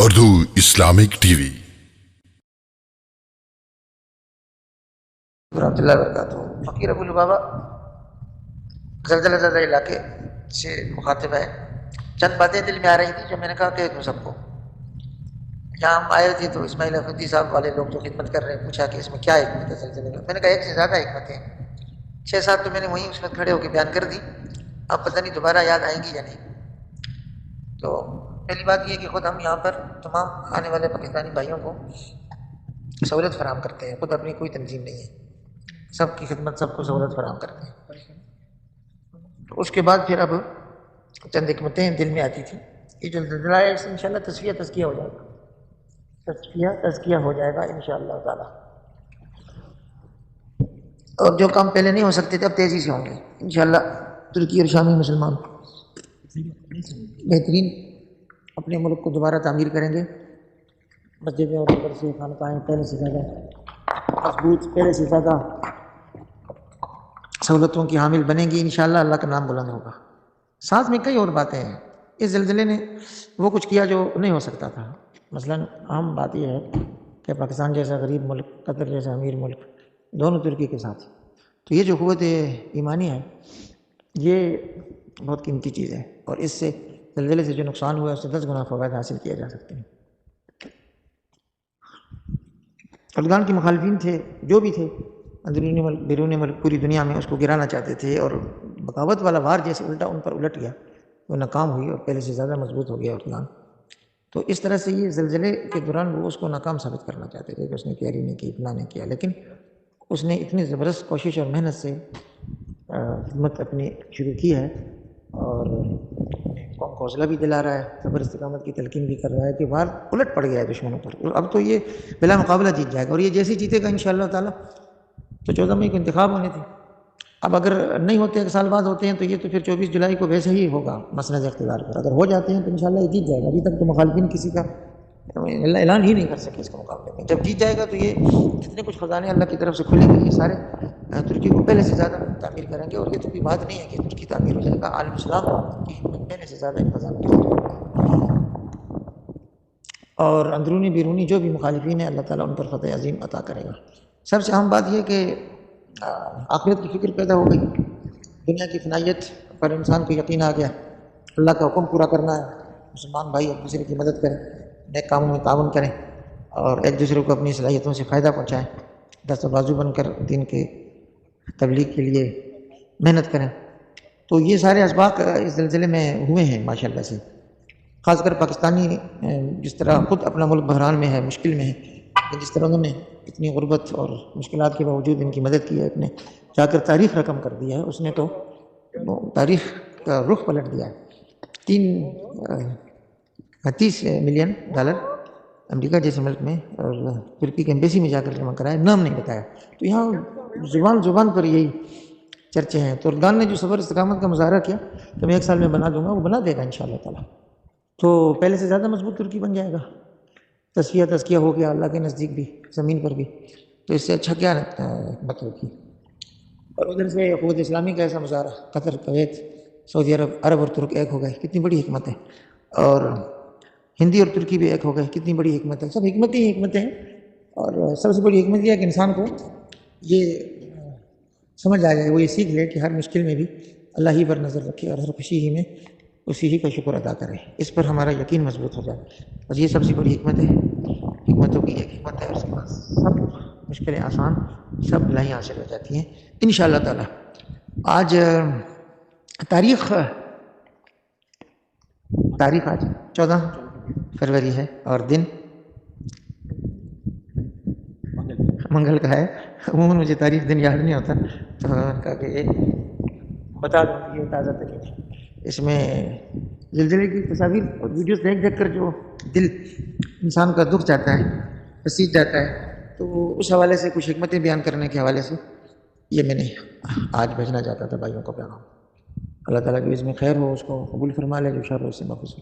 Urdu Islamic T V. ورحمۃ اللہ وبرکاتہ۔ فقیر ابو لبابہ زلزلہ زدہ علاقے سے مخاطب ہے۔ چند باتیں دل میں آ رہی تھی جو میں نے کہا کہہ دوں سب کو۔ یہاں ہم آئے تھے تو اسماعیل افندی صاحب والے لوگ جو خدمت کر رہے ہیں پوچھا کہ اس میں کیا حکمت ہے زلزلے میں۔ میں نے کہا ایک سے زیادہ حکمتیں ہیں، 6-7 تو میں نے وہیں اس وقت کھڑے ہو کے بیان کر دی، اب پتہ نہیں دوبارہ یاد آئیں گی یا نہیں۔ تو پہلی بات یہ کہ خود ہم یہاں پر تمام آنے والے پاکستانی بھائیوں کو سہولت فراہم کرتے ہیں، خود اپنی کوئی تنظیم نہیں ہے، سب کی خدمت سب کو سہولت فراہم کرتے ہیں۔ تو اس کے بعد پھر اب چند حکمتیں دل میں آتی تھیں۔ یہ جو زلزلہ ہے اس سے انشاءاللہ تزکیہ ہو جائے گا، تزکیہ ہو جائے گا انشاءاللہ تعالی، اور جو کام پہلے نہیں ہو سکتے تھے اب تیزی سے ہوں گے انشاءاللہ۔ ترکی اور شامی مسلمان بہترین اپنے ملک کو دوبارہ تعمیر کریں گے، مسجدیں اور مدرسے خانقاہیں پہلے سے زیادہ مضبوط، پہلے سے زیادہ سہولتوں کی حامل بنیں گی انشاءاللہ، اللہ کا نام بلند ہوگا۔ ساتھ میں کئی اور باتیں ہیں، اس زلزلے نے وہ کچھ کیا جو نہیں ہو سکتا تھا۔ مثلا اہم بات یہ ہے کہ پاکستان جیسا غریب ملک، قطر جیسا امیر ملک، دونوں ترکی کے ساتھ، تو یہ جو قوت ایمانی ہے یہ بہت قیمتی چیز ہے، اور اس سے زلزلے سے جو نقصان ہوا ہے اس سے 10 گنا فوائد حاصل کیے جا سکتے ہیں۔ اردگان کے مخالفین تھے جو بھی تھے، اندرونی ملک بیرون ملک پوری دنیا میں اس کو گرانا چاہتے تھے، اور بغاوت والا وار جیسے الٹا ان پر الٹ گیا، وہ ناکام ہوئی اور پہلے سے زیادہ مضبوط ہو گیا اردگان۔ تو اس طرح سے یہ زلزلے کے دوران وہ اس کو ناکام ثابت کرنا چاہتے تھے کہ اس نے کیری نہیں کی، اتنا نہیں کیا، لیکن اس نے اتنی زبردست کوشش اور محنت سے خدمت اپنی شروع کی ہے، اور قوم کو حوصلہ بھی دلا رہا ہے، صبر استقامت کی تلقین بھی کر رہا ہے کہ وار الٹ پڑ گیا ہے دشمنوں پر، اب تو یہ بلا مقابلہ جیت جائے گا، اور یہ جیسے جیتے گا انشاءاللہ تعالی۔ تو 14 مئی کو انتخاب ہونے تھے، اب اگر نہیں ہوتے، ایک سال بعد ہوتے ہیں، تو یہ تو پھر 24 جولائی کو ویسے ہی ہوگا مسند اقتدار پر۔ اگر ہو جاتے ہیں تو انشاءاللہ یہ جیت جائے گا۔ ابھی تک تو مخالفین کسی کا اعلان ہی نہیں کر سکے اس کے مقابلے میں، جب جیت جائے گا تو یہ جتنے کچھ خزانے اللہ کی طرف سے کھلیں گے یہ سارے ترکی کو پہلے سے زیادہ تعمیر کریں گے، اور یہ تو کوئی بات نہیں ہے کہ ترکی تعمیر ہو جائے گا، عالم اسلام کی ہمت پہلے سے زیادہ انتظام کیا جائے گا، اور اندرونی بیرونی جو بھی مخالفین ہیں اللہ تعالیٰ ان پر فتح عظیم عطا کرے گا۔ سب سے اہم بات یہ کہ آخرت کی فکر پیدا ہو گئی، دنیا کی فنائیت پر انسان کو یقین آ گیا، اللہ کا حکم پورا کرنا ہے، مسلمان بھائی ایک دوسرے کی مدد کریں، نیک کاموں میں تعاون کریں، اور ایک دوسرے کو اپنی صلاحیتوں سے فائدہ پہنچائیں، دست و بازو بن کر دین کے تبلیغ کے لیے محنت کریں۔ تو یہ سارے اسباق اس زلزلے میں ہوئے ہیں ماشاءاللہ سے، خاص کر پاکستانی جس طرح خود اپنا ملک بحران میں ہے، مشکل میں ہے، لیکن جس طرح انہوں نے اتنی غربت اور مشکلات کے باوجود ان کی مدد کی ہے، اپنے جا کر تاریخ رقم کر دیا ہے، اس نے تو تاریخ کا رخ پلٹ دیا ہے۔ 30 ملین ڈالر امریکہ جیسے ملک میں اور ترکی کے ایمبیسی میں جا کر جمع کرایا، نام نہیں بتایا، تو یہاں زبان پر یہی چرچے ہیں۔ تو اردگان نے جو صبر استقامت کا مظاہرہ کیا کہ میں 1 سال میں بنا دوں گا، وہ بنا دے گا انشاءاللہ تعالیٰ، تو پہلے سے زیادہ مضبوط ترکی بن جائے گا، تزکیہ ہو گیا اللہ کے نزدیک بھی، زمین پر بھی، تو اس سے اچھا کیا حکمت ہوگی۔ اور ادھر سے قوت اسلامی کا ایسا مظاہرہ، قطر، کویت، سعودی عرب اور ترک ایک ہو گئے، کتنی بڑی حکمت ہے، اور ہندی اور ترکی بھی ایک ہو گئے، کتنی بڑی حکمت ہے، سب حکمتیں ہی حکمتیں ہیں۔ اور سب سے بڑی حکمت یہ ہے کہ انسان کو یہ سمجھ آ جائے، وہ یہ سیکھ لے کہ ہر مشکل میں بھی اللہ ہی پر نظر رکھے، اور ہر خوشی ہی میں اسی ہی کا شکر ادا کرے، اس پر ہمارا یقین مضبوط ہو جائے، اور یہ سب سے بڑی حکمت ہے، حکمتوں کی ایک حکمت ہے، اس کے بعد سب مشکلیں آسان، سب بلائیں حاصل ہو جاتی ہیں انشاءاللہ تعالی۔ آج تاریخ آج 14 فروری ہے، اور دن منگل کا ہے۔ عموماً مجھے تاریخ دن یاد نہیں ہوتا، تو میں نے کہا کہ یہ بتا دوں کہ یہ تازہ ترین، اس میں زلزلے کی تصاویر اور ویڈیوز دیکھ کر جو دل انسان کا دکھ جاتا ہے، پسیج جاتا ہے، تو اس حوالے سے کچھ حکمتیں بیان کرنے کے حوالے سے یہ میں نے آج بھیجنا چاہتا تھا بھائیوں کو پیغام۔ اللہ تعالیٰ کی عزم خیر ہو، اس کو قبول فرما لے، جو شر ہو اس سے محفوظ